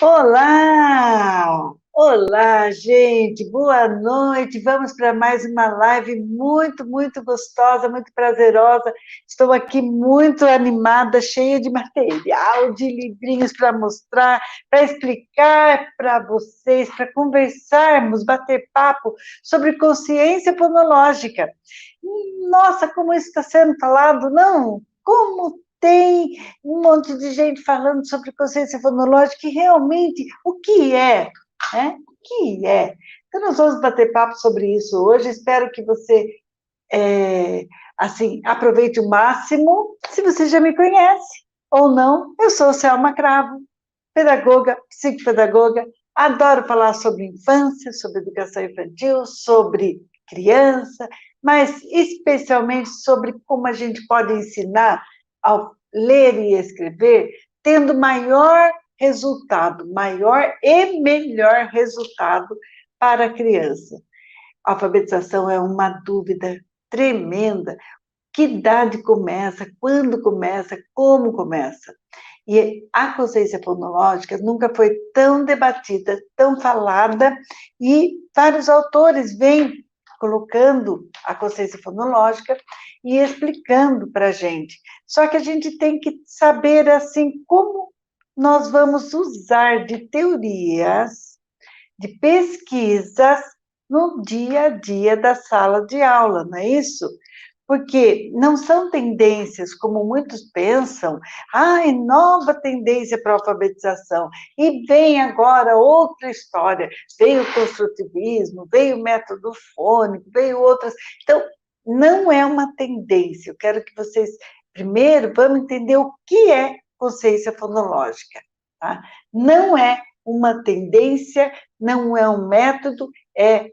Olá! Olá, gente! Boa noite! Vamos para mais uma live muito gostosa, muito prazerosa. Estou aqui muito animada, cheia de material, de livrinhos para mostrar, para explicar para vocês, para conversarmos, bater papo sobre consciência fonológica. Nossa, como isso está sendo falado, não? Como tem um monte de gente falando sobre consciência fonológica e realmente o que é, né? O que é? Então, nós vamos bater papo sobre isso hoje. Espero que você, assim, aproveite o máximo. Se você já me conhece ou não, eu sou Selma Cravo, pedagoga, psicopedagoga. Adoro falar sobre infância, sobre educação infantil, sobre criança, mas especialmente sobre como a gente pode ensinar ao ler e escrever, tendo maior e melhor resultado para a criança. A alfabetização é uma dúvida tremenda. Que idade começa? Quando começa? Como começa? E a consciência fonológica nunca foi tão debatida, tão falada, e vários autores vêm colocando a consciência fonológica e explicando para a gente. Só que a gente tem que saber, assim, como nós vamos usar de teorias, de pesquisas no dia a dia da sala de aula, não é isso? Porque não são tendências, como muitos pensam, nova tendência para a alfabetização, e vem agora outra história, veio o construtivismo, veio o método fônico, veio outras. Então, não é uma tendência, eu quero que vocês, primeiro, vamos entender o que é consciência fonológica, tá? Não é uma tendência, não é um método, é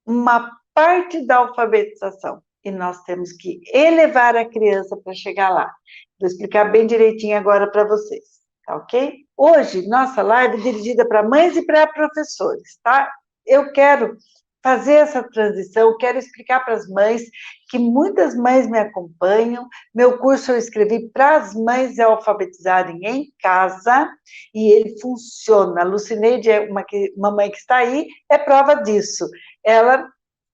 uma parte da alfabetização. E nós temos que elevar a criança para chegar lá. Vou explicar bem direitinho agora para vocês, tá ok? Hoje, nossa live é dirigida para mães e para professores, tá? Eu quero fazer essa transição, quero explicar para as mães, que muitas mães me acompanham. Meu curso eu escrevi para as mães alfabetizarem em casa, e ele funciona. A Lucineide é uma mãe que está aí, é prova disso. Ela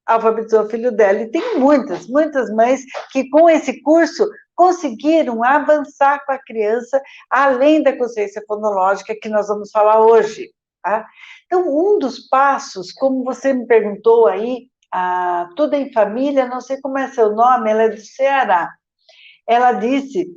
alfabetizou o filho dela, e tem muitas mães que com esse curso conseguiram avançar com a criança, além da consciência fonológica que nós vamos falar hoje, tá? Então, um dos passos, como você me perguntou aí, Tudo em Família, não sei como é seu nome, ela é do Ceará. Ela disse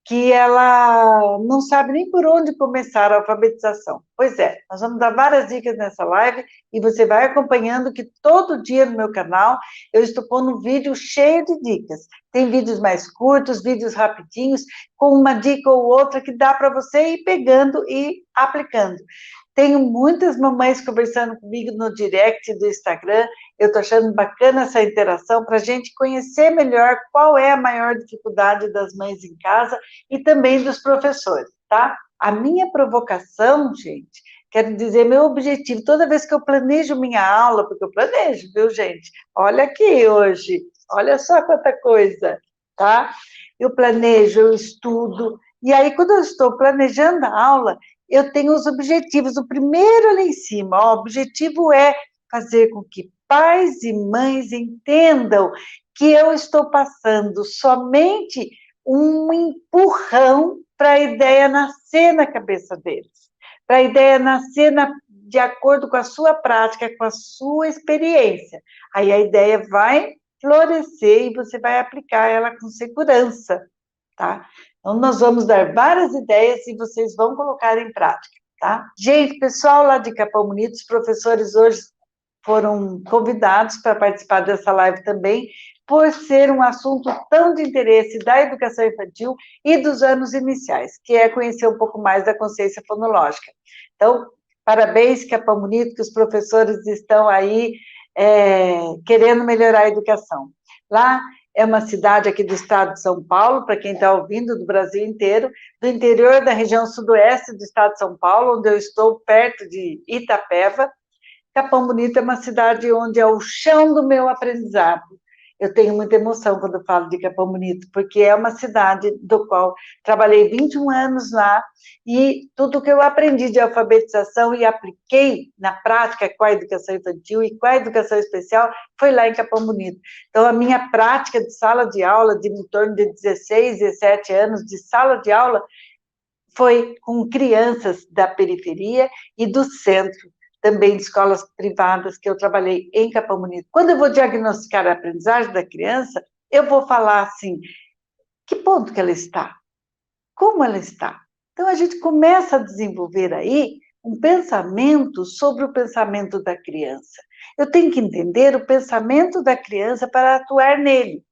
que ela não sabe nem por onde começar a alfabetização. Pois é, nós vamos dar várias dicas nessa live, e você vai acompanhando que todo dia no meu canal eu estou pondo um vídeo cheio de dicas. Tem vídeos mais curtos, vídeos rapidinhos, com uma dica ou outra que dá para você ir pegando e aplicando. Tenho muitas mamães conversando comigo no direct do Instagram. Eu estou achando bacana essa interação para a gente conhecer melhor qual é a maior dificuldade das mães em casa e também dos professores, tá? A minha provocação, gente, quero dizer, meu objetivo, toda vez que eu planejo minha aula, porque eu planejo, viu, gente? Olha aqui hoje, olha só quanta coisa, tá? Eu planejo, eu estudo, e aí quando eu estou planejando a aula, eu tenho os objetivos. O primeiro ali em cima, ó, o objetivo é fazer com que pais e mães entendam que eu estou passando somente um empurrão para a ideia nascer na cabeça deles, para a ideia nascer de acordo com a sua prática, com a sua experiência. Aí a ideia vai florescer e você vai aplicar ela com segurança, tá? Então, nós vamos dar várias ideias e vocês vão colocar em prática, tá? Gente, pessoal lá de Capão Bonito, os professores hoje foram convidados para participar dessa live também, por ser um assunto tão de interesse da educação infantil e dos anos iniciais, que é conhecer um pouco mais da consciência fonológica. Então, parabéns, Capão Bonito, que os professores estão aí querendo melhorar a educação. Lá é uma cidade aqui do estado de São Paulo, para quem está ouvindo, do Brasil inteiro, do interior da região sudoeste do estado de São Paulo, onde eu estou, perto de Itapeva. Capão Bonito é uma cidade onde é o chão do meu aprendizado. Eu tenho muita emoção quando eu falo de Capão Bonito, porque é uma cidade do qual trabalhei 21 anos lá, e tudo que eu aprendi de alfabetização e apliquei na prática com a educação infantil e com a educação especial foi lá em Capão Bonito. Então, a minha prática de sala de aula, de em torno de 16, 17 anos de sala de aula, foi com crianças da periferia e do centro, também de escolas privadas que eu trabalhei em Capão Bonito. Quando eu vou diagnosticar a aprendizagem da criança, eu vou falar assim, que ponto que ela está? Como ela está? Então, a gente começa a desenvolver aí um pensamento sobre o pensamento da criança. Eu tenho que entender o pensamento da criança para atuar nele.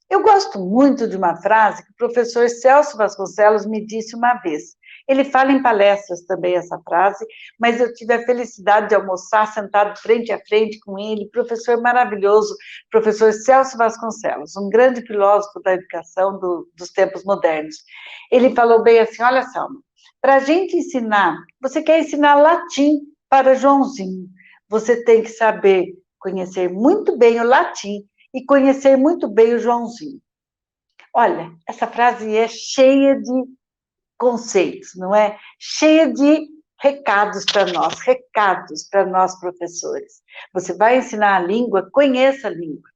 Eu gosto muito de uma frase que o professor Celso Vasconcelos me disse uma vez. Ele fala em palestras também essa frase, mas eu tive a felicidade de almoçar sentado frente a frente com ele, professor maravilhoso, professor Celso Vasconcelos, um grande filósofo da educação dos tempos modernos. Ele falou bem assim, olha, Salma, para a gente ensinar, você quer ensinar latim para Joãozinho, você tem que saber conhecer muito bem o latim e conhecer muito bem o Joãozinho. Olha, essa frase é cheia de conceitos, não é? Cheia de recados para nós professores. Você vai ensinar a língua, conheça a língua.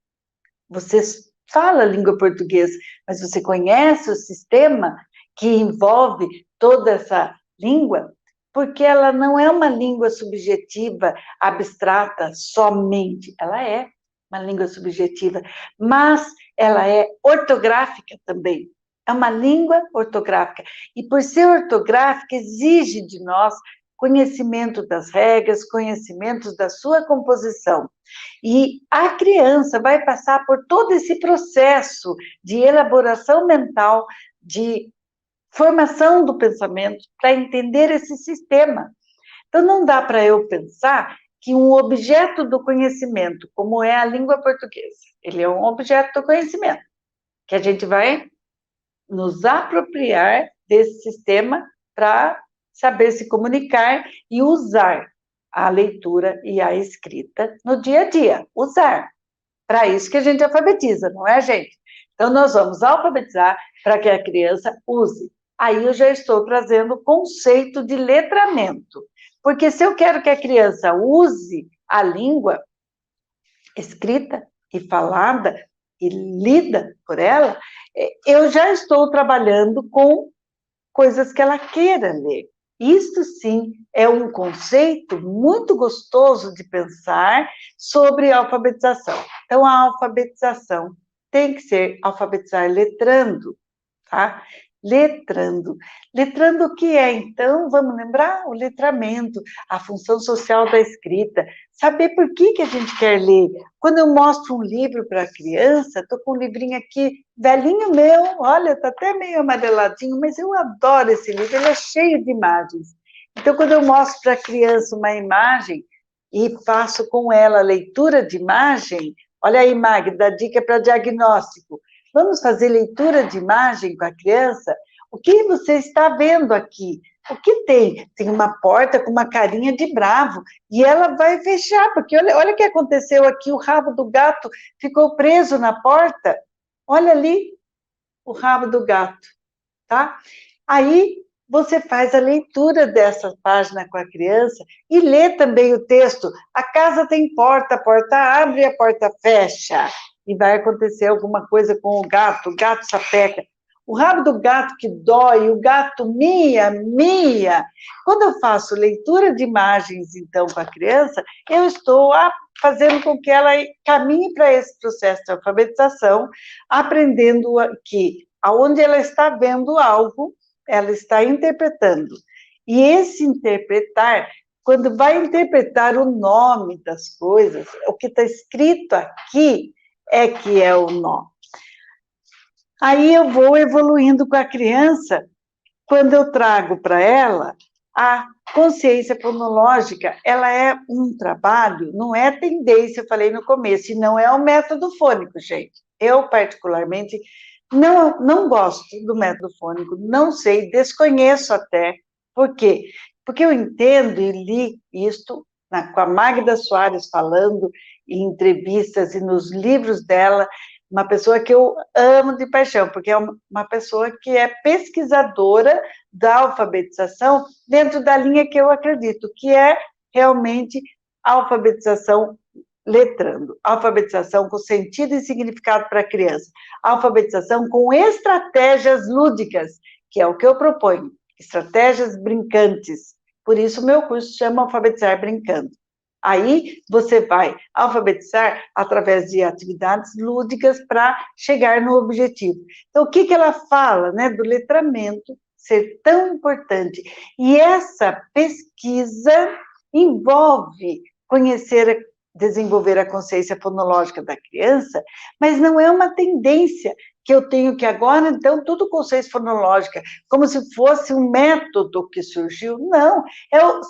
Você fala a língua portuguesa, mas você conhece o sistema que envolve toda essa língua? Porque ela não é uma língua subjetiva, abstrata, somente. Ela é uma língua subjetiva, mas ela é ortográfica também. É uma língua ortográfica. E por ser ortográfica, exige de nós conhecimento das regras, conhecimento da sua composição. E a criança vai passar por todo esse processo de elaboração mental, de formação do pensamento, para entender esse sistema. Então, não dá para eu pensar que um objeto do conhecimento, como é a língua portuguesa, ele é um objeto do conhecimento, que a gente vai nos apropriar desse sistema para saber se comunicar e usar a leitura e a escrita no dia a dia. Usar. Para isso que a gente alfabetiza, não é, gente? Então, nós vamos alfabetizar para que a criança use. Aí eu já estou trazendo o conceito de letramento. Porque se eu quero que a criança use a língua escrita e falada e lida por ela, eu já estou trabalhando com coisas que ela queira ler. Isto sim é um conceito muito gostoso de pensar sobre a alfabetização. Então, a alfabetização tem que ser alfabetizar letrando, tá? Letrando. Letrando o que é, então? Vamos lembrar? O letramento, a função social da escrita, saber por que a gente quer ler. Quando eu mostro um livro para a criança, estou com um livrinho aqui, velhinho meu, olha, está até meio amareladinho, mas eu adoro esse livro, ele é cheio de imagens. Então, quando eu mostro para a criança uma imagem e faço com ela a leitura de imagem, olha aí, Magda, dica para diagnóstico. Vamos fazer leitura de imagem com a criança? O que você está vendo aqui? O que tem? Tem uma porta com uma carinha de bravo, e ela vai fechar, porque olha o que aconteceu aqui, o rabo do gato ficou preso na porta. Olha ali o rabo do gato, tá? Aí você faz a leitura dessa página com a criança e lê também o texto. A casa tem porta, a porta abre, a porta fecha. E vai acontecer alguma coisa com o gato sapeca. O rabo do gato que dói, o gato mia, mia. Quando eu faço leitura de imagens, então, com a criança, eu estou fazendo com que ela caminhe para esse processo de alfabetização, aprendendo que, aonde ela está vendo algo, ela está interpretando. E esse interpretar, quando vai interpretar o nome das coisas, o que está escrito aqui é que é o nó. Aí eu vou evoluindo com a criança, quando eu trago para ela a consciência fonológica, ela é um trabalho, não é tendência, eu falei no começo, e não é o método fônico, gente. Eu, particularmente, não gosto do método fônico, não sei, desconheço até. Por quê? Porque eu entendo e li isto com a Magda Soares falando em entrevistas e nos livros dela, uma pessoa que eu amo de paixão, porque é uma pessoa que é pesquisadora da alfabetização dentro da linha que eu acredito, que é realmente a alfabetização letrando, alfabetização com sentido e significado para a criança, alfabetização com estratégias lúdicas, que é o que eu proponho, estratégias brincantes. Por isso, o meu curso chama Alfabetizar Brincando. Aí, você vai alfabetizar através de atividades lúdicas para chegar no objetivo. Então, o que ela fala, né, do letramento ser tão importante? E essa pesquisa envolve conhecer, desenvolver a consciência fonológica da criança, mas não é uma tendência que eu tenho que agora, então, tudo consciência fonológica, como se fosse um método que surgiu. Não,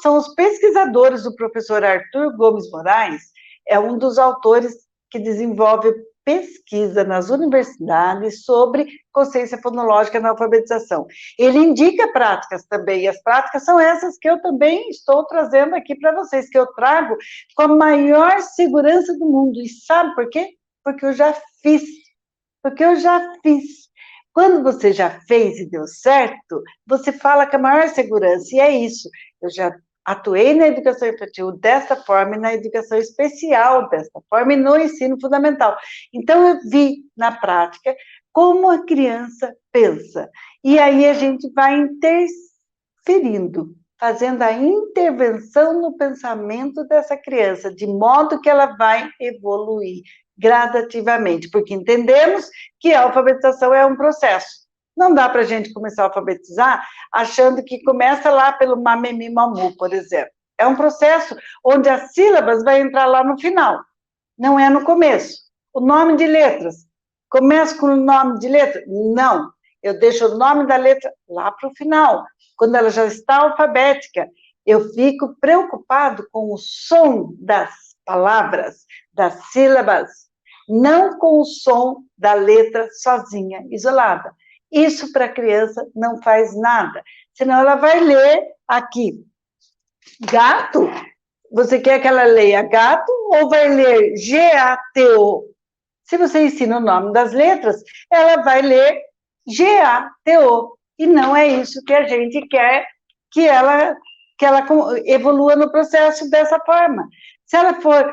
são os pesquisadores, o professor Arthur Gomes Moraes, é um dos autores que desenvolve pesquisa nas universidades sobre consciência fonológica na alfabetização. Ele indica práticas também, e as práticas são essas que eu também estou trazendo aqui para vocês, que eu trago com a maior segurança do mundo. E sabe por quê? Porque eu já fiz. Porque eu já fiz. Quando você já fez e deu certo, você fala com a maior segurança, e é isso. Eu já atuei na educação infantil dessa forma e na educação especial dessa forma e no ensino fundamental. Então, eu vi na prática como a criança pensa. E aí a gente vai interferindo, fazendo a intervenção no pensamento dessa criança, de modo que ela vai evoluir gradativamente, porque entendemos que a alfabetização é um processo. Não dá para a gente começar a alfabetizar achando que começa lá pelo mamemi mamu, por exemplo. É um processo onde as sílabas vão entrar lá no final, não é no começo. O nome de letras, começa com o nome de letra? Não, eu deixo o nome da letra lá para o final, quando ela já está alfabética. Eu fico preocupado com o som das palavras, das sílabas, não com o som da letra sozinha, isolada. Isso para a criança não faz nada, senão ela vai ler aqui, gato, você quer que ela leia gato ou vai ler G-A-T-O? Se você ensina o nome das letras, ela vai ler G-A-T-O, e não é isso que a gente quer que ela evolua no processo dessa forma. Se ela for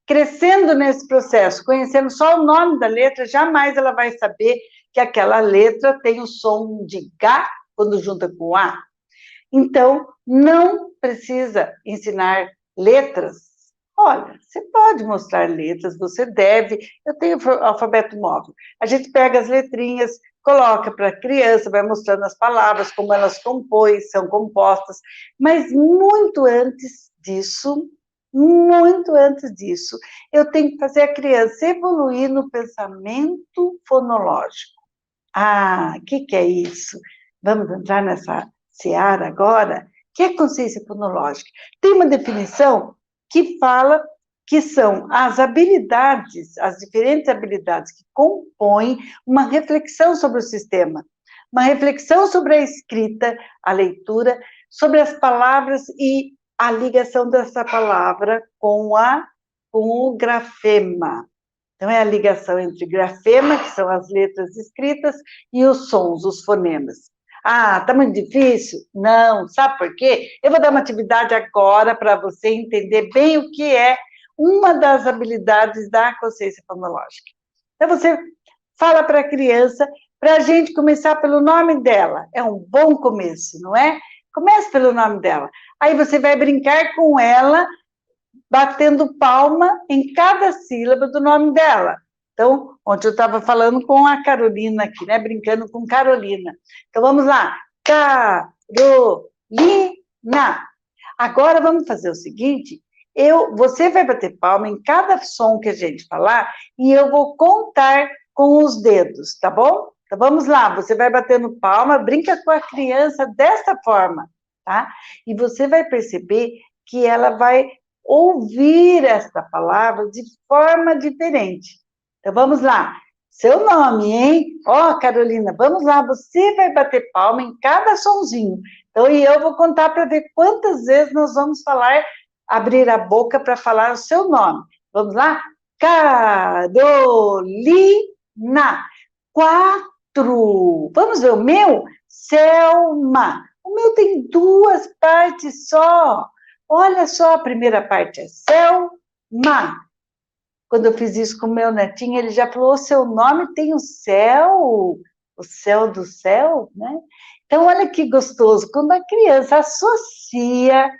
crescendo nesse processo, conhecendo só o nome da letra, jamais ela vai saber que aquela letra tem o som de G quando junta com A. Então, não precisa ensinar letras. Olha, você pode mostrar letras, você deve. Eu tenho alfabeto móvel. A gente pega as letrinhas, coloca para a criança, vai mostrando as palavras, como elas compõem, são compostas. Mas muito antes disso, eu tenho que fazer a criança evoluir no pensamento fonológico. Ah, o que é isso? Vamos entrar nessa seara agora? O que é consciência fonológica? Tem uma definição que fala que são as habilidades, as diferentes habilidades que compõem uma reflexão sobre o sistema, uma reflexão sobre a escrita, a leitura, sobre as palavras e a ligação dessa palavra com o grafema. Então, é a ligação entre grafema, que são as letras escritas, e os sons, os fonemas. Ah, tá muito difícil? Não, sabe por quê? Eu vou dar uma atividade agora para você entender bem o que é uma das habilidades da consciência fonológica. Então, você fala para a criança, para a gente começar pelo nome dela. É um bom começo, não é? Comece pelo nome dela. Aí você vai brincar com ela, batendo palma em cada sílaba do nome dela. Então, ontem eu estava falando com a Carolina aqui, né? Brincando com Carolina. Então, vamos lá. Carolina. Agora, vamos fazer o seguinte. Você vai bater palma em cada som que a gente falar e eu vou contar com os dedos, tá bom? Então, vamos lá. Você vai batendo palma, brinca com a criança dessa forma, tá? E você vai perceber que ela vai ouvir esta palavra de forma diferente. Então, vamos lá. Seu nome, hein? Ó, Carolina, vamos lá. Você vai bater palma em cada sonzinho. Então, e eu vou contar para ver quantas vezes nós vamos falar abrir a boca para falar o seu nome. Vamos lá? Carolina. 4. Vamos ver o meu? Selma. O meu tem 2 partes só. Olha só, a primeira parte é Selma. Quando eu fiz isso com o meu netinho, ele já falou, o seu nome tem o céu do céu, né? Então, olha que gostoso, quando a criança associa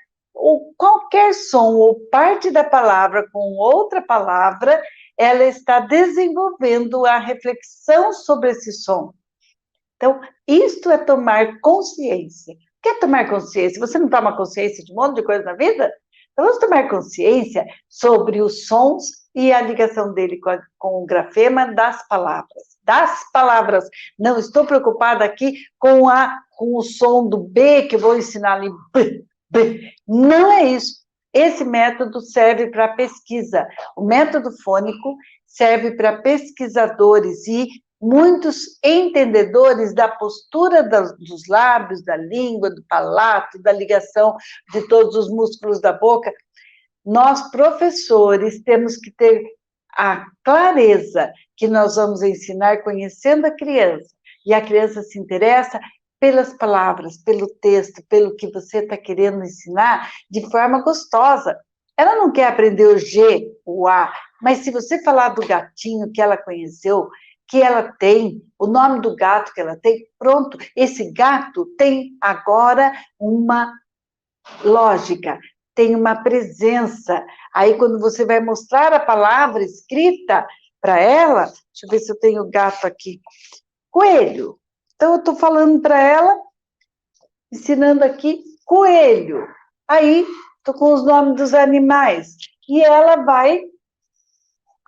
qualquer som ou parte da palavra com outra palavra, ela está desenvolvendo a reflexão sobre esse som. Então, isto é tomar consciência. O que é tomar consciência? Você não toma consciência de um monte de coisa na vida? Então, vamos tomar consciência sobre os sons e a ligação dele com o grafema das palavras. Das palavras. Não estou preocupada aqui com o som do B, que eu vou ensinar ali. B, B. Não é isso. Esse método serve para pesquisa. O método fônico serve para pesquisadores e muitos entendedores da postura dos lábios, da língua, do palato, da ligação de todos os músculos da boca. Nós, professores, temos que ter a clareza que nós vamos ensinar conhecendo a criança. E a criança se interessa pelas palavras, pelo texto, pelo que você está querendo ensinar de forma gostosa. Ela não quer aprender o G, o A, mas se você falar do gatinho que ela conheceu, que ela tem, o nome do gato que ela tem, pronto, esse gato tem agora uma lógica, tem uma presença. Aí, quando você vai mostrar a palavra escrita para ela, deixa eu ver se eu tenho gato aqui, coelho. Então, eu estou falando para ela, ensinando aqui, coelho. Aí, estou com os nomes dos animais. E ela vai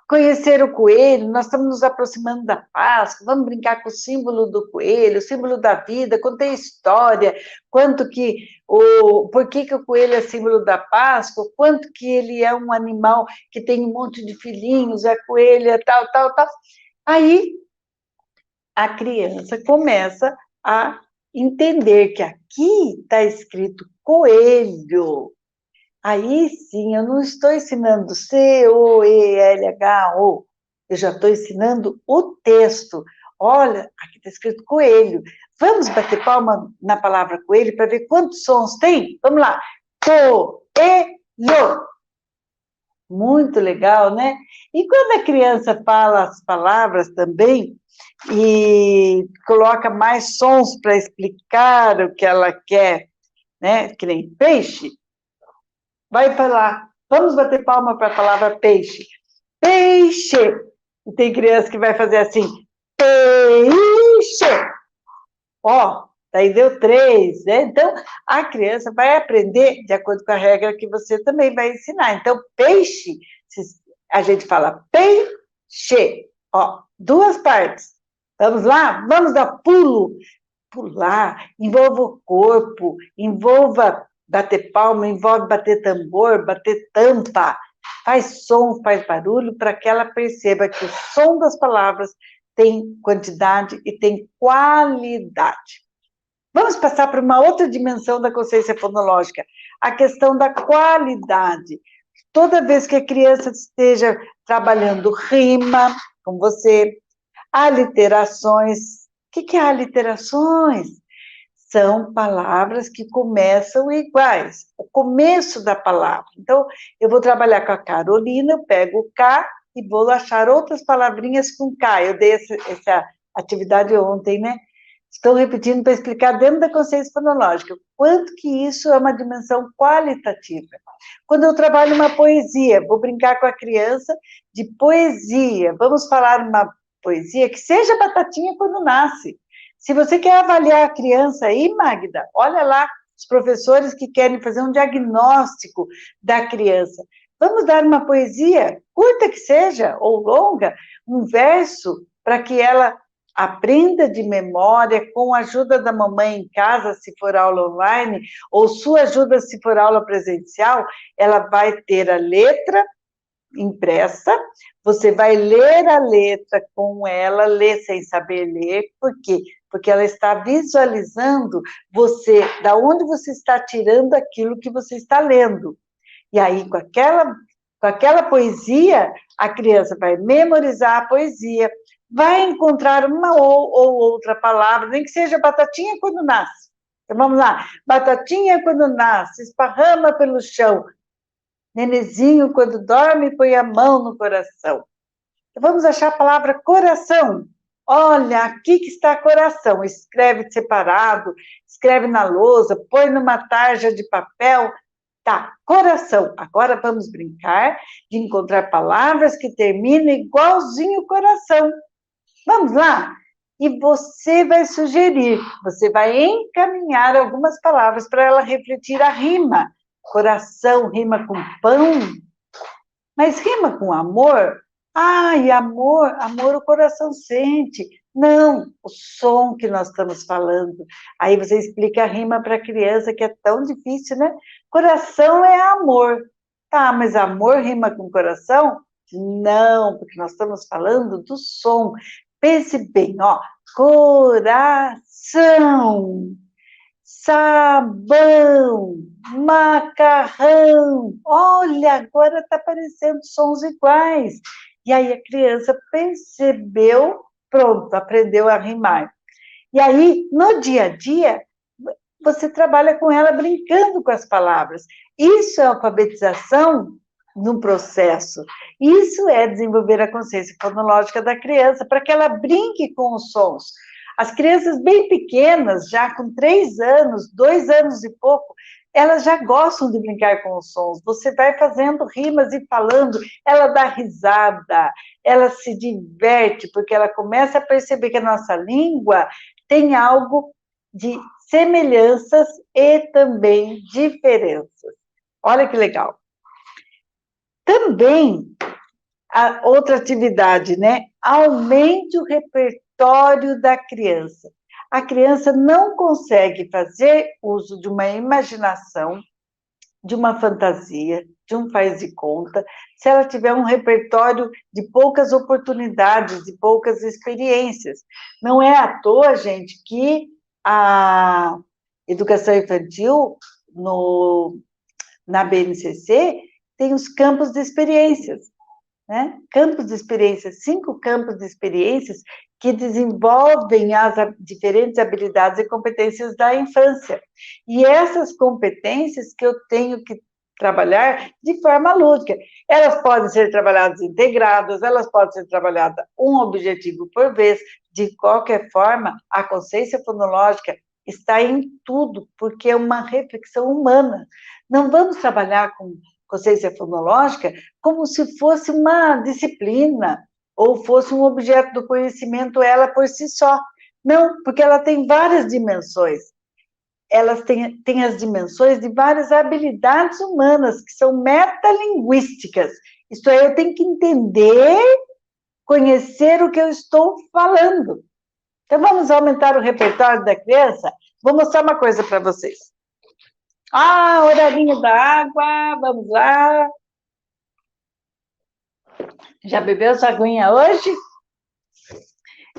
conhecer o coelho, nós estamos nos aproximando da Páscoa, vamos brincar com o símbolo do coelho, o símbolo da vida, contei história, por que o coelho é símbolo da Páscoa, quanto que ele é um animal que tem um monte de filhinhos, a coelha, tal, tal, tal. Aí, a criança começa a entender que aqui está escrito coelho. Aí sim, eu não estou ensinando C-O-E-L-H-O, eu já estou ensinando o texto. Olha, aqui está escrito coelho. Vamos bater palma na palavra coelho para ver quantos sons tem? Vamos lá. Coelho. Muito legal, né? E quando a criança fala as palavras também e coloca mais sons para explicar o que ela quer, né? Que nem peixe, vai falar, vamos bater palma para a palavra peixe. Peixe! E tem criança que vai fazer assim, peixe! Ó, daí deu 3, né? Então, a criança vai aprender de acordo com a regra que você também vai ensinar. Então, peixe, a gente fala peixe. Ó, 2 partes. Vamos lá? Vamos dar pulo. Pular, envolva o corpo, envolva bater palma, envolve bater tambor, bater tampa, faz som, faz barulho, para que ela perceba que o som das palavras tem quantidade e tem qualidade. Vamos passar para uma outra dimensão da consciência fonológica, a questão da qualidade. Toda vez que a criança esteja trabalhando rima com você, aliterações. O que é aliterações? São palavras que começam iguais, o começo da palavra. Então, eu vou trabalhar com a Carolina, eu pego o K e vou achar outras palavrinhas com K. Eu dei essa atividade ontem, né? Estou repetindo para explicar dentro da consciência fonológica, quanto que isso é uma dimensão qualitativa. Quando eu trabalho uma poesia, vou brincar com a criança de poesia, vamos falar uma poesia que seja batatinha quando nasce. Se você quer avaliar a criança aí, Magda, olha lá os professores que querem fazer um diagnóstico da criança. Vamos dar uma poesia, curta que seja, ou longa, um verso, para que ela aprenda de memória, com a ajuda da mamãe em casa, se for aula online, ou sua ajuda se for aula presencial, ela vai ter a letra impressa, você vai ler a letra com ela, ler sem saber ler, por quê? Porque ela está visualizando você, da onde você está tirando aquilo que você está lendo. E aí, com aquela poesia, a criança vai memorizar a poesia, vai encontrar uma ou outra palavra, nem que seja batatinha quando nasce. Então, vamos lá. Batatinha quando nasce, esparrama pelo chão. Nenezinho, quando dorme, põe a mão no coração. Então, vamos achar a palavra coração. Olha, aqui que está coração. Escreve separado, escreve na lousa, põe numa tarja de papel. Tá, coração. Agora vamos brincar de encontrar palavras que terminam igualzinho coração. Vamos lá? E você vai sugerir, você vai encaminhar algumas palavras para ela refletir a rima. Coração rima com pão, mas rima com amor? Ai, amor, amor o coração sente. Não, o som que nós estamos falando. Aí você explica a rima para a criança, que é tão difícil, né? Coração é amor. Tá, mas amor rima com coração? Não, porque nós estamos falando do som. Pense bem, ó. Coração, sabão, macarrão. Olha, agora está aparecendo sons iguais. E aí a criança percebeu, pronto, aprendeu a rimar. E aí, no dia a dia, você trabalha com ela brincando com as palavras. Isso é alfabetização num processo. Isso é desenvolver a consciência fonológica da criança, para que ela brinque com os sons. As crianças bem pequenas, já com 3 anos, 2 anos e pouco, elas já gostam de brincar com os sons. Você vai fazendo rimas e falando, ela dá risada, ela se diverte, porque ela começa a perceber que a nossa língua tem algo de semelhanças e também diferenças. Olha que legal. Também, a outra atividade, né? Aumente o repertório da criança. A criança não consegue fazer uso de uma imaginação, de uma fantasia, de um faz de conta, se ela tiver um repertório de poucas oportunidades, de poucas experiências. Não é à toa, gente, que a educação infantil na BNCC tem os campos de experiências, né? Campos de experiências, 5 campos de experiências que desenvolvem as diferentes habilidades e competências da infância. E essas competências que eu tenho que trabalhar de forma lúdica. Elas podem ser trabalhadas integradas, elas podem ser trabalhadas um objetivo por vez. De qualquer forma, a consciência fonológica está em tudo, porque é uma reflexão humana. Não vamos trabalhar com consciência fonológica como se fosse uma disciplina ou fosse um objeto do conhecimento ela por si só. Não, porque ela tem várias dimensões. Elas têm as dimensões de várias habilidades humanas, que são metalinguísticas. Isto é, eu tenho que entender, conhecer o que eu estou falando. Então, vamos aumentar o repertório da criança? Vou mostrar uma coisa para vocês. Ah, horarinho da água, vamos lá. Já bebeu sua aguinha hoje?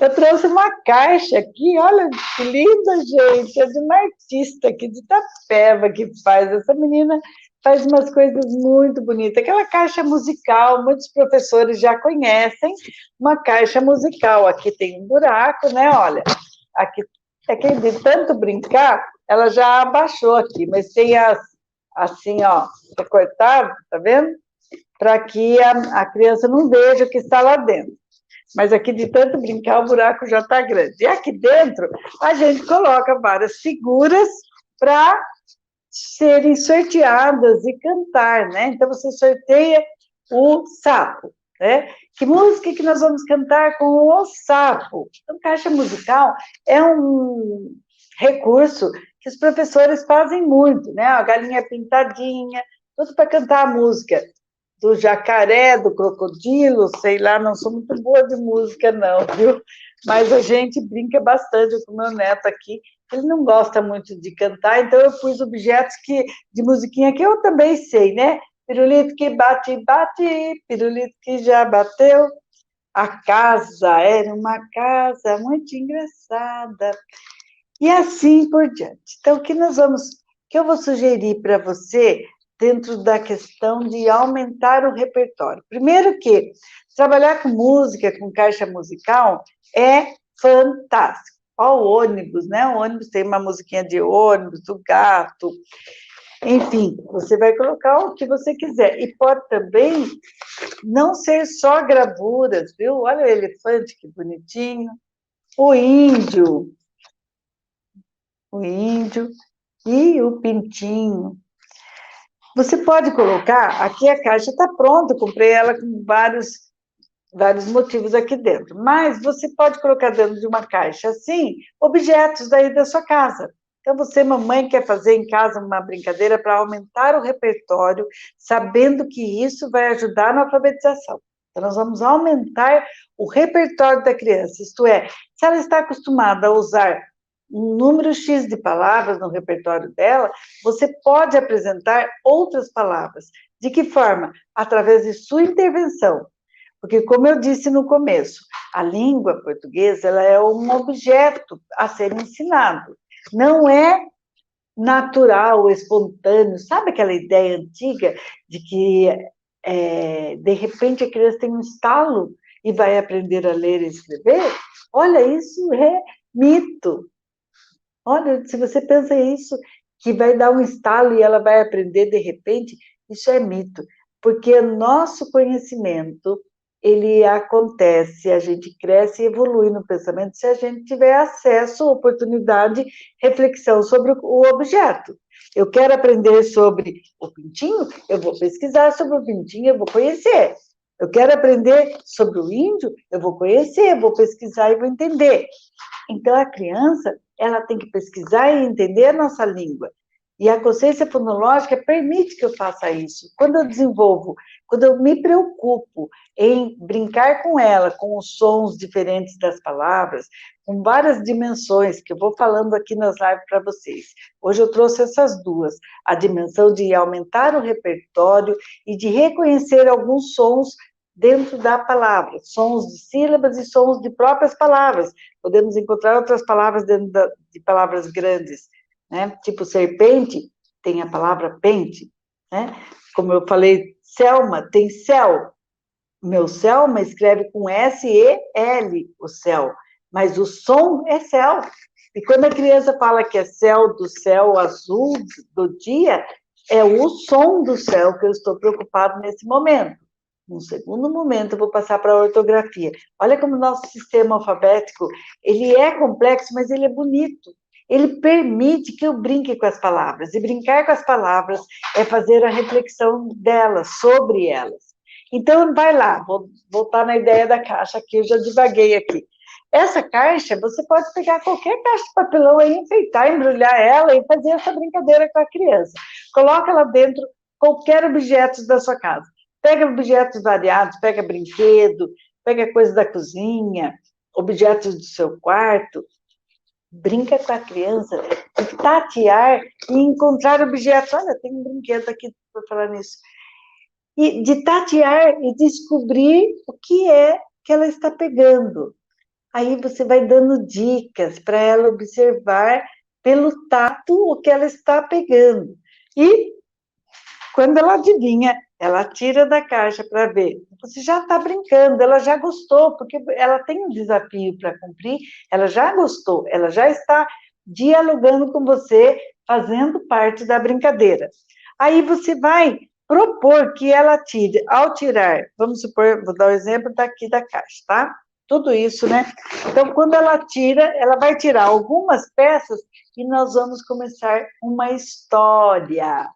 Eu trouxe uma caixa aqui, olha que linda, gente. É de uma artista aqui de Itapeva que faz. Essa menina faz umas coisas muito bonitas. Aquela caixa musical, muitos professores já conhecem, uma caixa musical. Aqui tem um buraco, né? Olha, aqui, de tanto brincar, ela já abaixou aqui, mas tem assim, ó, recortado, tá vendo? Para que a criança não veja o que está lá dentro. Mas aqui, de tanto brincar, o buraco já está grande. E aqui dentro, a gente coloca várias figuras para serem sorteadas e cantar, né? Então, você sorteia o sapo, né? Que música que nós vamos cantar com o sapo? Então, caixa musical é um recurso que os professores fazem muito, né? A galinha pintadinha, tudo para cantar a música do jacaré, do crocodilo, sei lá, não sou muito boa de música, não, viu? Mas a gente brinca bastante com o meu neto aqui, ele não gosta muito de cantar, então eu pus objetos de musiquinha que eu também sei, né? Pirulito que bate, bate, pirulito que já bateu. A casa era uma casa muito engraçada. E assim por diante. Então, o que eu vou sugerir para você dentro da questão de aumentar o repertório. Primeiro que trabalhar com música, com caixa musical, é fantástico. Olha o ônibus, né? O ônibus tem uma musiquinha de ônibus, do gato. Enfim, você vai colocar o que você quiser. E pode também não ser só gravuras, viu? Olha o elefante, que bonitinho. O índio e o pintinho. Você pode colocar, aqui a caixa está pronta, comprei ela com vários motivos aqui dentro, mas você pode colocar dentro de uma caixa assim, objetos daí da sua casa. Então, você, mamãe, quer fazer em casa uma brincadeira para aumentar o repertório, sabendo que isso vai ajudar na alfabetização. Então, nós vamos aumentar o repertório da criança, isto é, se ela está acostumada a usar um número X de palavras no repertório dela, você pode apresentar outras palavras. De que forma? Através de sua intervenção. Porque, como eu disse no começo, a língua portuguesa ela é um objeto a ser ensinado. Não é natural, espontâneo. Sabe aquela ideia antiga de que, de repente, a criança tem um estalo e vai aprender a ler e escrever? Olha, isso é mito. Olha, se você pensa isso, que vai dar um estalo e ela vai aprender de repente, isso é mito. Porque nosso conhecimento, ele acontece, a gente cresce e evolui no pensamento se a gente tiver acesso, oportunidade, reflexão sobre o objeto. Eu quero aprender sobre o pintinho, eu vou pesquisar sobre o pintinho, eu vou conhecer. Eu quero aprender sobre o índio, eu vou conhecer, vou pesquisar e vou entender. Então, a criança, ela tem que pesquisar e entender a nossa língua. E a consciência fonológica permite que eu faça isso. Quando eu desenvolvo, quando eu me preocupo em brincar com ela, com os sons diferentes das palavras, com várias dimensões, que eu vou falando aqui nas lives para vocês. Hoje eu trouxe essas duas, a dimensão de aumentar o repertório e de reconhecer alguns sons dentro da palavra, sons de sílabas e sons de próprias palavras. Podemos encontrar outras palavras dentro de palavras grandes, né? Tipo serpente, tem a palavra pente, né? Como eu falei, Selma, tem céu. Meu Selma escreve com S-E-L, o céu, mas o som é céu. E quando a criança fala que é céu do céu azul do dia, é o som do céu que eu estou preocupado nesse momento. Num segundo momento, eu vou passar para a ortografia. Olha como o nosso sistema alfabético, ele é complexo, mas ele é bonito. Ele permite que eu brinque com as palavras. E brincar com as palavras é fazer a reflexão delas, sobre elas. Então, vai lá, vou voltar na ideia da caixa aqui, eu já divaguei aqui. Essa caixa, você pode pegar qualquer caixa de papelão aí, enfeitar, embrulhar ela e fazer essa brincadeira com a criança. Coloca lá dentro qualquer objeto da sua casa. Pega objetos variados, pega brinquedo, pega coisa da cozinha, objetos do seu quarto, brinca com a criança, de tatear e encontrar objetos. Olha, tem um brinquedo aqui para falar nisso. E de tatear e descobrir o que é que ela está pegando. Aí você vai dando dicas para ela observar pelo tato o que ela está pegando. E quando ela adivinha, ela tira da caixa para ver. Você já está brincando, ela já gostou, porque ela tem um desafio para cumprir, ela já gostou, ela já está dialogando com você, fazendo parte da brincadeira. Aí você vai propor que ela tire, ao tirar, vamos supor, vou dar o exemplo daqui da caixa, tá? Tudo isso, né? Então, quando ela tira, ela vai tirar algumas peças e nós vamos começar uma história.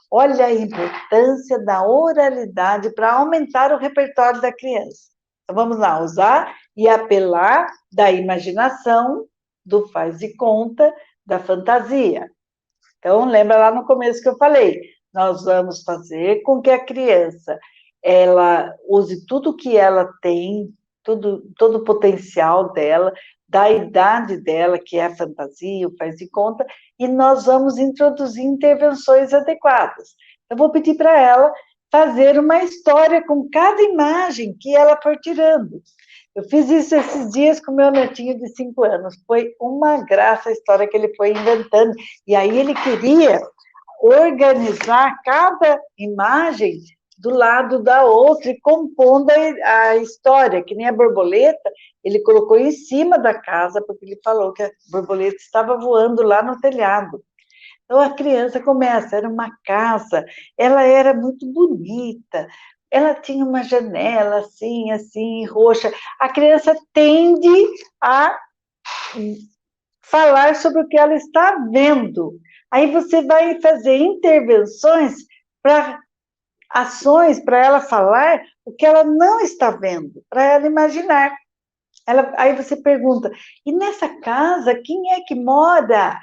Olha a importância da oralidade para aumentar o repertório da criança. Então, vamos lá, usar e apelar da imaginação, do faz de conta, da fantasia. Então, lembra lá no começo que eu falei, nós vamos fazer com que a criança, ela use tudo que ela tem, todo o potencial dela, da idade dela, que é a fantasia, o faz de conta, e nós vamos introduzir intervenções adequadas. Eu vou pedir para ela fazer uma história com cada imagem que ela for tirando. Eu fiz isso esses dias com meu netinho de 5 anos. Foi uma graça a história que ele foi inventando. E aí ele queria organizar cada imagem do lado da outra e compondo a história, que nem a borboleta, ele colocou em cima da casa, porque ele falou que a borboleta estava voando lá no telhado. Então a criança começa, era uma casa, ela era muito bonita, ela tinha uma janela assim, assim, roxa. A criança tende a falar sobre o que ela está vendo. Aí você vai fazer intervenções para ações para ela falar o que ela não está vendo, para ela imaginar. Aí você pergunta, e nessa casa, quem é que mora?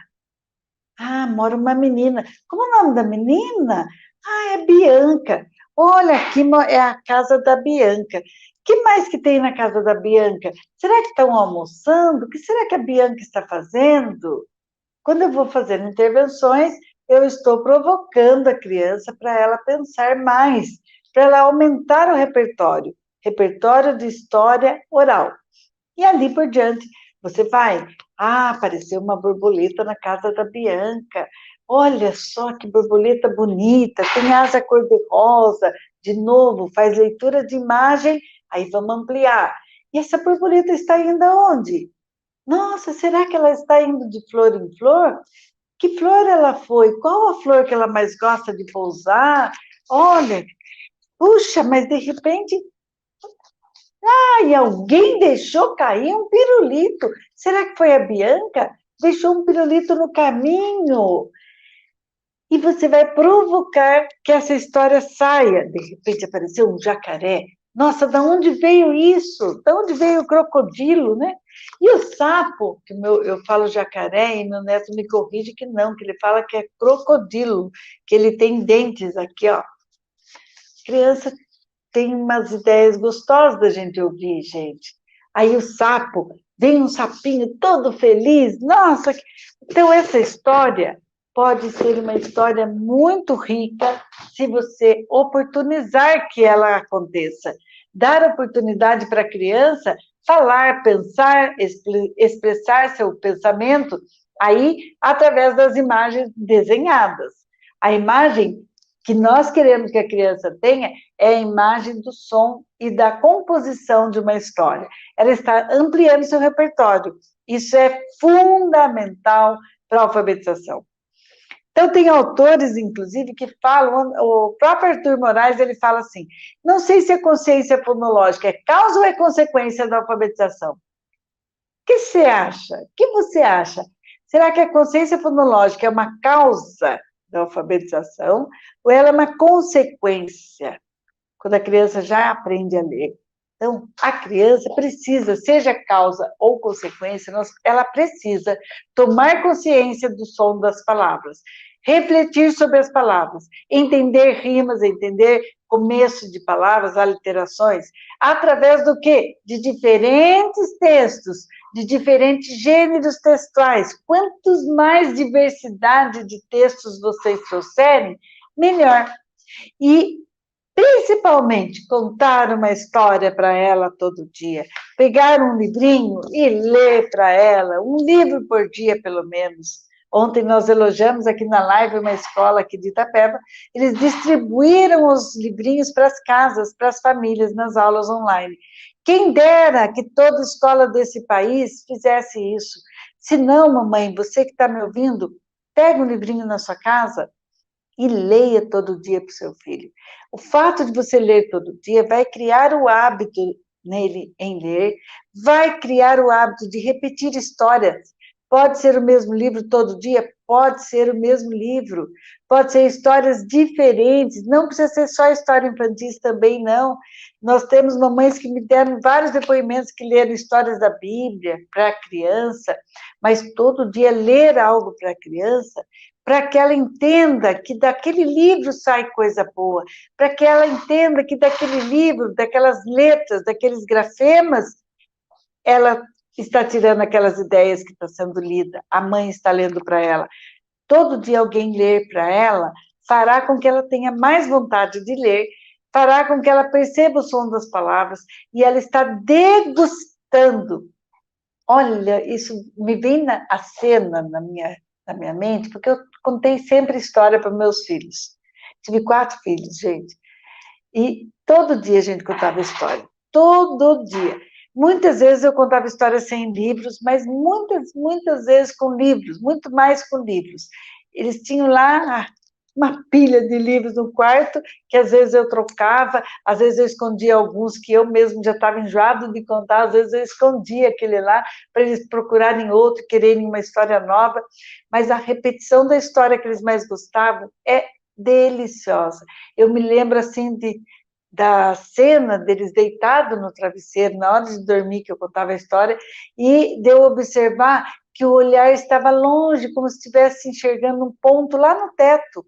Ah, mora uma menina. Como é o nome da menina? Ah, é Bianca. Olha, aqui é a casa da Bianca. O que mais que tem na casa da Bianca? Será que estão almoçando? O que será que a Bianca está fazendo? Quando eu vou fazendo intervenções, eu estou provocando a criança para ela pensar mais, para ela aumentar o repertório de história oral. E ali por diante, você vai, apareceu uma borboleta na casa da Bianca, olha só que borboleta bonita, tem asa cor-de-rosa, de novo, faz leitura de imagem, aí vamos ampliar. E essa borboleta está indo aonde? Nossa, será que ela está indo de flor em flor? Que flor ela foi? Qual a flor que ela mais gosta de pousar? Olha, puxa, mas de repente, e alguém deixou cair um pirulito. Será que foi a Bianca? Deixou um pirulito no caminho. E você vai provocar que essa história saia. De repente apareceu um jacaré. Nossa, da onde veio isso? Da onde veio o crocodilo, né? E o sapo, que eu falo jacaré e meu neto me corrige que não, que ele fala que é crocodilo, que ele tem dentes aqui, ó. Criança tem umas ideias gostosas da gente ouvir, gente. Aí o sapo, vem um sapinho todo feliz, nossa! Então essa história pode ser uma história muito rica se você oportunizar que ela aconteça. Dar oportunidade para a criança falar, pensar, expressar seu pensamento, aí através das imagens desenhadas. A imagem que nós queremos que a criança tenha é a imagem do som e da composição de uma história. Ela está ampliando seu repertório. Isso é fundamental para a alfabetização. Então, tem autores, inclusive, que falam, o próprio Arthur Moraes, ele fala assim, não sei se a consciência fonológica é causa ou é consequência da alfabetização. O que você acha? O que você acha? Será que a consciência fonológica é uma causa da alfabetização ou ela é uma consequência, quando a criança já aprende a ler? Então, a criança precisa, seja causa ou consequência, ela precisa tomar consciência do som das palavras, refletir sobre as palavras, entender rimas, entender começo de palavras, aliterações, através do quê? De diferentes textos, de diferentes gêneros textuais. Quantos mais diversidade de textos vocês trouxerem, melhor. E principalmente, contar uma história para ela todo dia. Pegar um livrinho e ler para ela, um livro por dia, pelo menos. Ontem nós elogiamos aqui na live uma escola aqui de Itapeva, eles distribuíram os livrinhos para as casas, para as famílias, nas aulas online. Quem dera que toda escola desse país fizesse isso. Se não, mamãe, você que está me ouvindo, pega um livrinho na sua casa, e leia todo dia para o seu filho. O fato de você ler todo dia vai criar o hábito nele em ler, vai criar o hábito de repetir histórias. Pode ser o mesmo livro todo dia? Pode ser o mesmo livro. Pode ser histórias diferentes, não precisa ser só história infantil também, não. Nós temos mamães que me deram vários depoimentos que leram histórias da Bíblia para a criança, mas todo dia ler algo para a criança, para que ela entenda que daquele livro sai coisa boa, para que ela entenda que daquele livro, daquelas letras, daqueles grafemas, ela está tirando aquelas ideias que estão sendo lidas, a mãe está lendo para ela. Todo dia alguém ler para ela, fará com que ela tenha mais vontade de ler, fará com que ela perceba o som das palavras, e ela está degustando. Olha, isso me vem a cena na minha mente, porque eu contei sempre história para meus filhos. Tive 4 filhos, gente. E todo dia a gente contava história. Todo dia. Muitas vezes eu contava histórias sem livros, mas muitas vezes com livros, muito mais com livros. Eles tinham lá uma pilha de livros no quarto, que às vezes eu trocava, às vezes eu escondia alguns que eu mesmo já estava enjoado de contar, às vezes eu escondia aquele lá para eles procurarem outro, quererem uma história nova, mas a repetição da história que eles mais gostavam é deliciosa. Eu me lembro assim da cena deles deitados no travesseiro, na hora de dormir, que eu contava a história, e de eu observar que o olhar estava longe, como se estivesse enxergando um ponto lá no teto,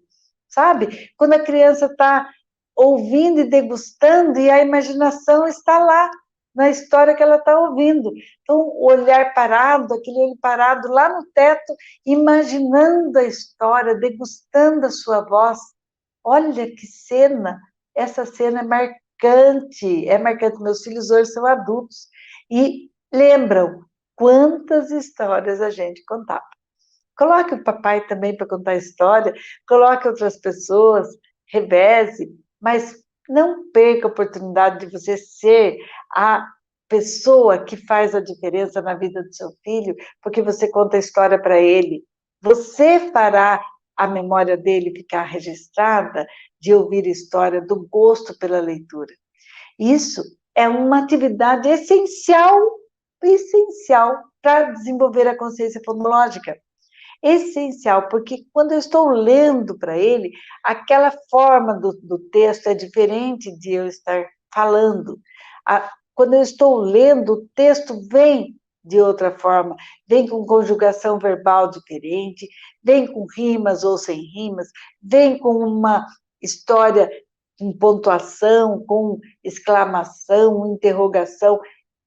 sabe? Quando a criança está ouvindo e degustando, e a imaginação está lá, na história que ela está ouvindo. Então, o olhar parado, aquele olho parado lá no teto, imaginando a história, degustando a sua voz. Olha que cena! Essa cena é marcante. Meus filhos hoje são adultos e lembram quantas histórias a gente contava. Coloque o papai também para contar história, coloque outras pessoas, reveze, mas não perca a oportunidade de você ser a pessoa que faz a diferença na vida do seu filho, porque você conta a história para ele. Você fará a memória dele ficar registrada de ouvir história, do gosto pela leitura. Isso é uma atividade essencial para desenvolver a consciência fonológica. Essencial, porque quando eu estou lendo para ele, aquela forma do texto é diferente de eu estar falando. Quando eu estou lendo, o texto vem de outra forma, vem com conjugação verbal diferente, vem com rimas ou sem rimas, vem com uma história com pontuação, com exclamação, interrogação,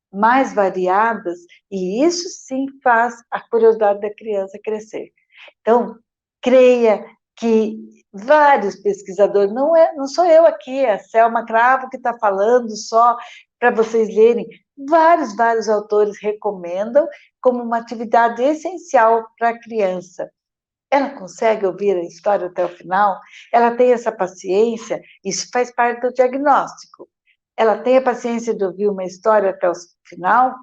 mais variadas, e isso sim faz a curiosidade da criança crescer. Então, creia que vários pesquisadores, não sou eu aqui, é a Selma Cravo que está falando só para vocês lerem, vários autores recomendam como uma atividade essencial para a criança. Ela consegue ouvir a história até o final? Ela tem essa paciência? Isso faz parte do diagnóstico. Ela tem a paciência de ouvir uma história até o final?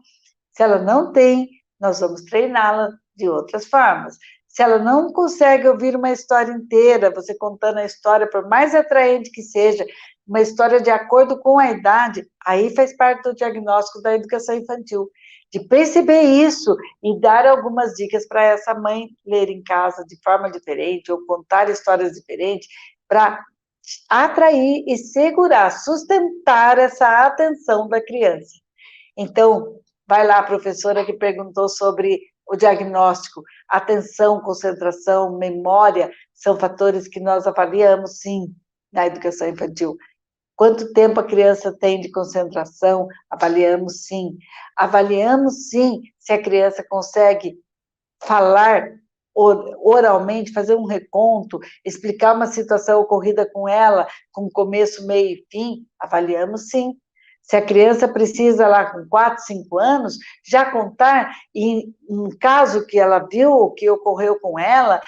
Se ela não tem, nós vamos treiná-la de outras formas. Se ela não consegue ouvir uma história inteira, você contando a história, por mais atraente que seja, uma história de acordo com a idade, aí faz parte do diagnóstico da educação infantil. De perceber isso e dar algumas dicas para essa mãe ler em casa de forma diferente, ou contar histórias diferentes, para atrair e segurar, sustentar essa atenção da criança. Então, vai lá a professora que perguntou sobre o diagnóstico. Atenção, concentração, memória, são fatores que nós avaliamos, sim, na educação infantil. Quanto tempo a criança tem de concentração? Avaliamos, sim. Avaliamos, sim, se a criança consegue falar oralmente, fazer um reconto, explicar uma situação ocorrida com ela, com começo, meio e fim. Avaliamos, sim. Se a criança precisa, lá com 4, 5 anos, já contar em um caso que ela viu, ou que ocorreu com ela,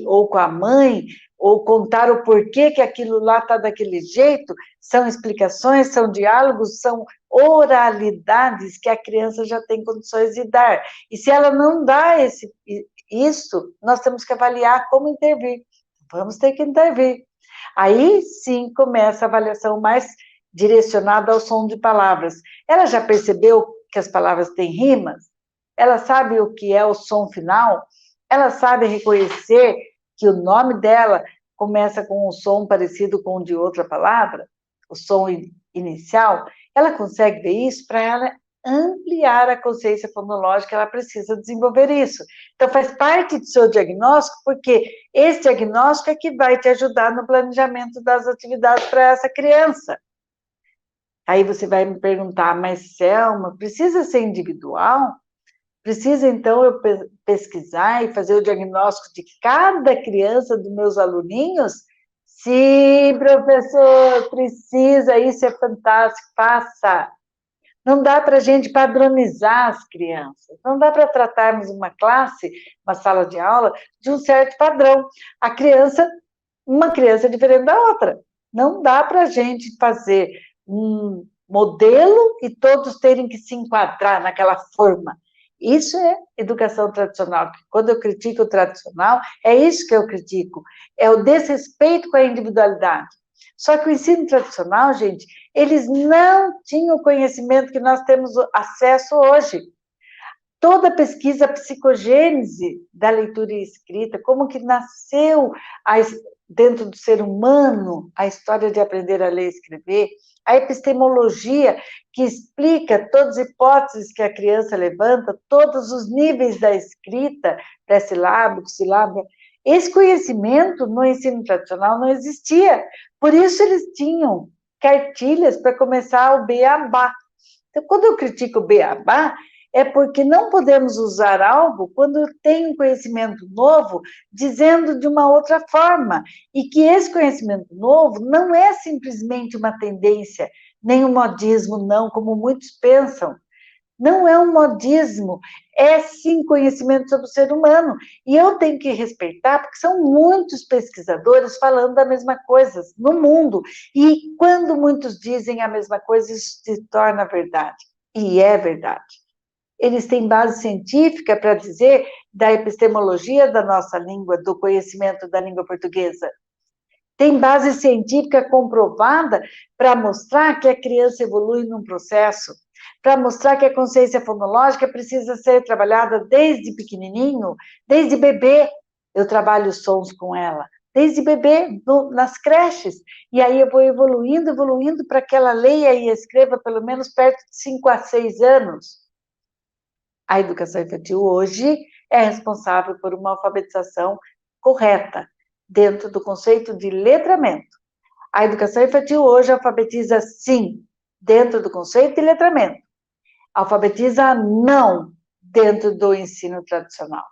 ou com a mãe, ou contar o porquê que aquilo lá está daquele jeito, são explicações, são diálogos, são oralidades que a criança já tem condições de dar. E se ela não dá isso, nós temos que avaliar como intervir. Vamos ter que intervir. Aí, sim, começa a avaliação mais direcionada ao som de palavras. Ela já percebeu que as palavras têm rimas? Ela sabe o que é o som final? Ela sabe reconhecer que o nome dela começa com um som parecido com o de outra palavra? O som inicial? Ela consegue ver isso? Para ela ampliar a consciência fonológica, ela precisa desenvolver isso. Então, faz parte do seu diagnóstico, porque esse diagnóstico é que vai te ajudar no planejamento das atividades para essa criança. Aí você vai me perguntar, mas Selma, precisa ser individual? Precisa, então, eu pesquisar e fazer o diagnóstico de cada criança dos meus aluninhos? Sim, professor, precisa, isso é fantástico, faça. Não dá para a gente padronizar as crianças, não dá para tratarmos uma classe, uma sala de aula, de um certo padrão. Uma criança é diferente da outra. Não dá para a gente fazer um modelo e todos terem que se enquadrar naquela forma. Isso é educação tradicional. Quando eu critico o tradicional, é isso que eu critico. É o desrespeito com a individualidade. Só que o ensino tradicional, gente, eles não tinham o conhecimento que nós temos acesso hoje. Toda a pesquisa psicogênese da leitura e escrita, como que nasceu dentro do ser humano a história de aprender a ler e escrever, a epistemologia que explica todas as hipóteses que a criança levanta, todos os níveis da escrita, pré-silábico, silábico. Esse conhecimento no ensino tradicional não existia. Por isso eles tinham cartilhas para começar o beabá. Então, quando eu critico o beabá, é porque não podemos usar algo quando tem um conhecimento novo, dizendo de uma outra forma, e que esse conhecimento novo não é simplesmente uma tendência, nem um modismo, não, como muitos pensam. Não é um modismo, é sim conhecimento sobre o ser humano. E eu tenho que respeitar, porque são muitos pesquisadores falando da mesma coisa no mundo. E quando muitos dizem a mesma coisa, isso se torna verdade. E é verdade. Eles têm base científica para dizer da epistemologia da nossa língua, do conhecimento da língua portuguesa. Tem base científica comprovada para mostrar que a criança evolui num processo, para mostrar que a consciência fonológica precisa ser trabalhada desde pequenininho, desde bebê. Eu trabalho sons com ela, desde bebê, nas creches. E aí eu vou evoluindo para que ela leia e escreva pelo menos perto de 5 a 6 anos. A educação infantil hoje é responsável por uma alfabetização correta, dentro do conceito de letramento. A educação infantil hoje alfabetiza sim, dentro do conceito de letramento. Alfabetiza não, dentro do ensino tradicional.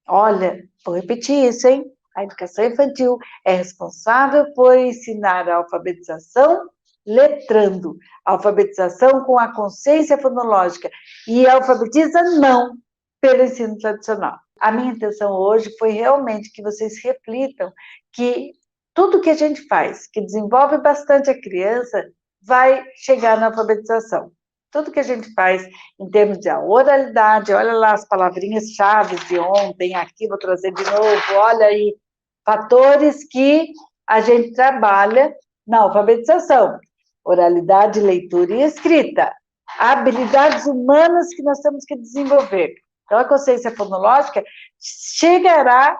Olha, vou repetir isso, hein? A educação infantil é responsável por ensinar a alfabetização letrando, alfabetização com a consciência fonológica, e alfabetiza não pelo ensino tradicional. A minha intenção hoje foi realmente que vocês reflitam que tudo que a gente faz, que desenvolve bastante a criança, vai chegar na alfabetização. Tudo que a gente faz em termos de oralidade, olha lá as palavrinhas chaves de ontem, aqui vou trazer de novo, olha aí, fatores que a gente trabalha na alfabetização. Oralidade, leitura e escrita. Habilidades humanas que nós temos que desenvolver. Então, a consciência fonológica chegará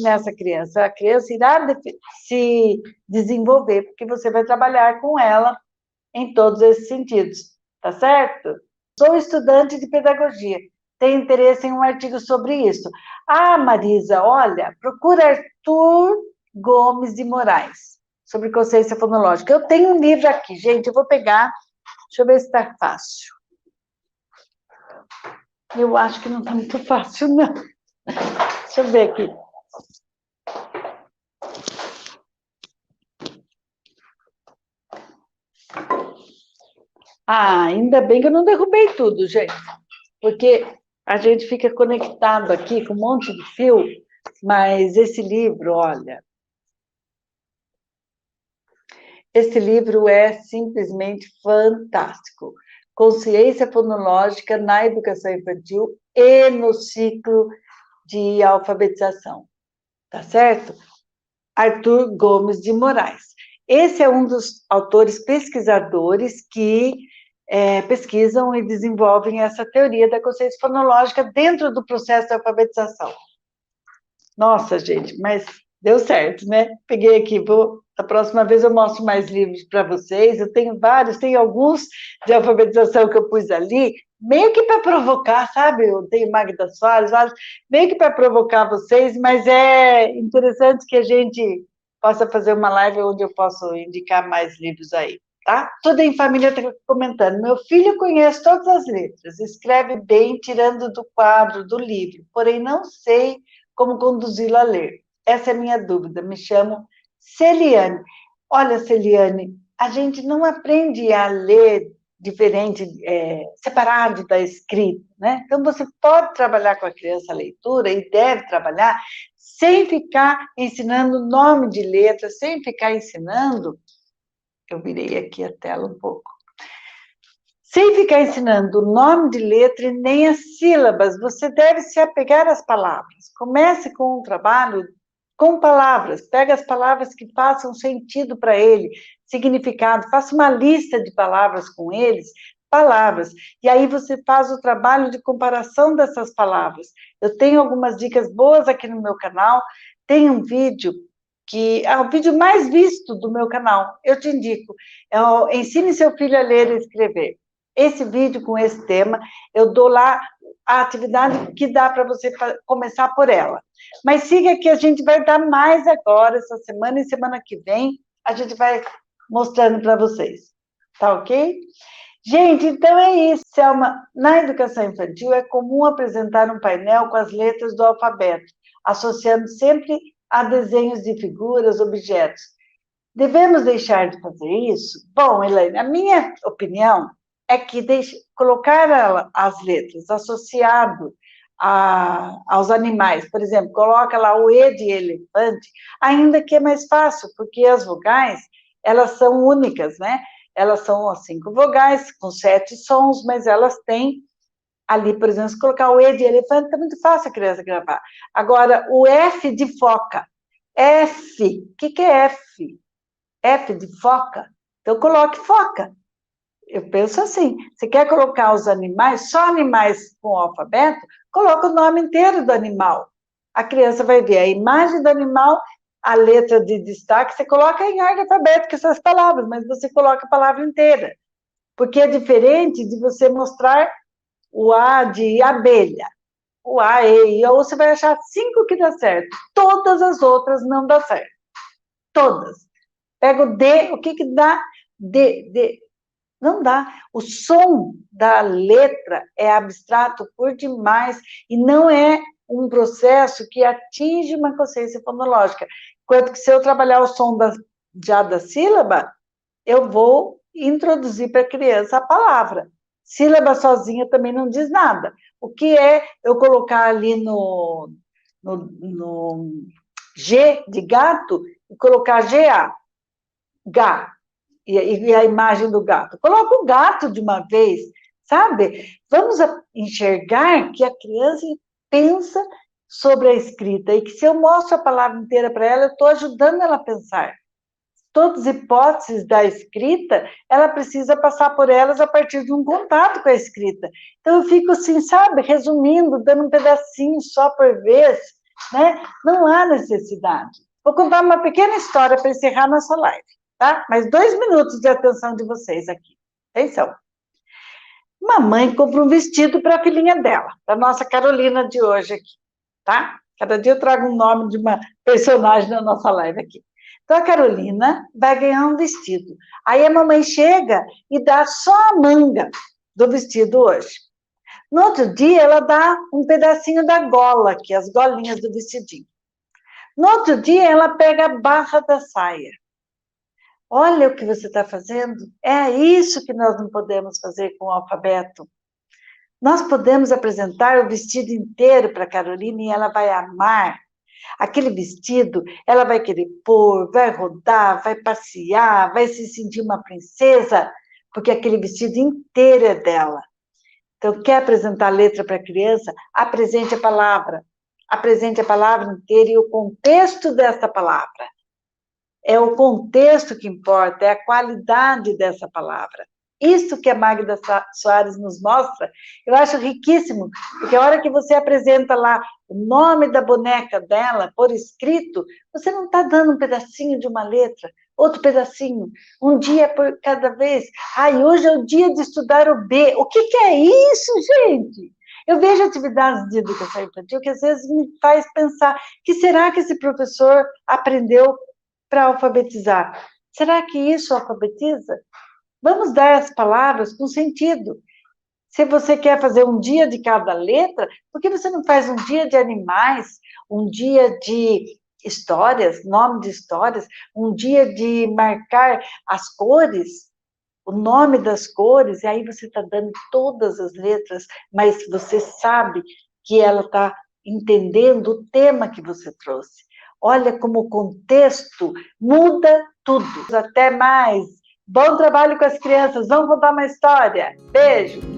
nessa criança. A criança irá se desenvolver, porque você vai trabalhar com ela em todos esses sentidos. Tá certo? Sou estudante de pedagogia. Tenho interesse em um artigo sobre isso. Ah, Marisa, olha, procura Arthur Gomes de Moraes, sobre consciência fonológica. Eu tenho um livro aqui, gente, eu vou pegar. Deixa eu ver se está fácil. Eu acho que não está muito fácil, não. Deixa eu ver aqui. Ah, ainda bem que eu não derrubei tudo, gente. Porque a gente fica conectado aqui com um monte de fio, mas esse livro, olha, esse livro é simplesmente fantástico. Consciência fonológica na educação infantil e no ciclo de alfabetização. Tá certo? Arthur Gomes de Moraes. Esse é um dos autores pesquisadores que pesquisam e desenvolvem essa teoria da consciência fonológica dentro do processo de alfabetização. Nossa, gente, mas deu certo, né? Peguei aqui, a próxima vez eu mostro mais livros para vocês. Eu tenho vários, tem alguns de alfabetização que eu pus ali, meio que para provocar, sabe? Eu tenho Magda Soares, vários, meio que para provocar vocês, mas é interessante que a gente possa fazer uma live onde eu posso indicar mais livros aí, tá? Tudo em Família está comentando. Meu filho conhece todas as letras, escreve bem, tirando do quadro, do livro, porém não sei como conduzi-lo a ler. Essa é a minha dúvida. Me chamo Celiane. Olha, Celiane, a gente não aprende a ler diferente, separado da escrita, né? Então, você pode trabalhar com a criança a leitura e deve trabalhar sem ficar ensinando nome de letra, sem ficar ensinando... Eu virei aqui a tela um pouco. Sem ficar ensinando o nome de letra e nem as sílabas, você deve se apegar às palavras. Comece com um trabalho com palavras, pega as palavras que façam sentido para ele, significado, faça uma lista de palavras com eles, palavras, e aí você faz o trabalho de comparação dessas palavras. Eu tenho algumas dicas boas aqui no meu canal, tem um vídeo que é o vídeo mais visto do meu canal, eu te indico, é o Ensine seu filho a ler e escrever. Esse vídeo com esse tema, eu dou lá a atividade que dá para você começar por ela. Mas siga que a gente vai dar mais agora, essa semana e semana que vem, a gente vai mostrando para vocês. Tá ok? Gente, então é isso, Selma. Na educação infantil é comum apresentar um painel com as letras do alfabeto, associando sempre a desenhos de figuras, objetos. Devemos deixar de fazer isso? Bom, Elaine, a minha opinião é que colocar as letras associado aos animais, por exemplo, coloca lá o E de elefante, ainda que é mais fácil, porque as vogais, elas são únicas, né? Elas são as 5 vogais, com 7 sons, mas elas têm ali, por exemplo, se colocar o E de elefante, tá muito fácil a criança gravar. Agora, o F de foca, F, o que é F? F de foca, então coloque foca. Eu penso assim, você quer colocar os animais, só animais com alfabeto, coloca o nome inteiro do animal. A criança vai ver a imagem do animal, a letra de destaque, você coloca em ordem alfabética essas palavras, mas você coloca a palavra inteira. Porque é diferente de você mostrar o A de abelha, o A, E, I, ou você vai achar 5 que dá certo, todas as outras não dá certo. Todas. Pega o D, o que dá? D. Não dá. O som da letra é abstrato por demais e não é um processo que atinge uma consciência fonológica. Enquanto que se eu trabalhar o som já da sílaba, eu vou introduzir para a criança a palavra. Sílaba sozinha também não diz nada. O que é eu colocar ali no G de gato e colocar GA, Gá, e a imagem do gato. Coloca o gato de uma vez, sabe? Vamos enxergar que a criança pensa sobre a escrita e que se eu mostro a palavra inteira para ela, eu estou ajudando ela a pensar. Todas as hipóteses da escrita, ela precisa passar por elas a partir de um contato com a escrita. Então, eu fico assim, sabe, resumindo, dando um pedacinho só por vez, né? Não há necessidade. Vou contar uma pequena história para encerrar nossa live, tá? Mais 2 minutos de atenção de vocês aqui. Atenção. Mamãe compra um vestido para a filhinha dela, para a nossa Carolina de hoje aqui, tá? Cada dia eu trago um nome de uma personagem na nossa live aqui. Então, a Carolina vai ganhar um vestido. Aí a mamãe chega e dá só a manga do vestido hoje. No outro dia, ela dá um pedacinho da gola aqui, as golinhas do vestidinho. No outro dia, ela pega a barra da saia. Olha o que você está fazendo. É isso que nós não podemos fazer com o alfabeto. Nós podemos apresentar o vestido inteiro para a Carolina e ela vai amar. Aquele vestido, ela vai querer pôr, vai rodar, vai passear, vai se sentir uma princesa, porque aquele vestido inteiro é dela. Então, quer apresentar a letra para a criança? Apresente a palavra. Apresente a palavra inteira e o contexto dessa palavra. É o contexto que importa, é a qualidade dessa palavra. Isso que a Magda Soares nos mostra, eu acho riquíssimo, porque a hora que você apresenta lá o nome da boneca dela, por escrito, você não está dando um pedacinho de uma letra, outro pedacinho, um dia por cada vez. Ai, hoje é o dia de estudar o B. O que é isso, gente? Eu vejo atividades de educação infantil que às vezes me faz pensar, que será que esse professor aprendeu para alfabetizar? Será que isso alfabetiza? Vamos dar as palavras com sentido. Se você quer fazer um dia de cada letra, por que você não faz um dia de animais, um dia de histórias, nome de histórias, um dia de marcar as cores? o nome das cores, e aí você está dando todas as letras, mas você sabe que ela está entendendo o tema que você trouxe. Olha como o contexto muda tudo. Até mais! Bom trabalho com as crianças. Vamos contar uma história. Beijo!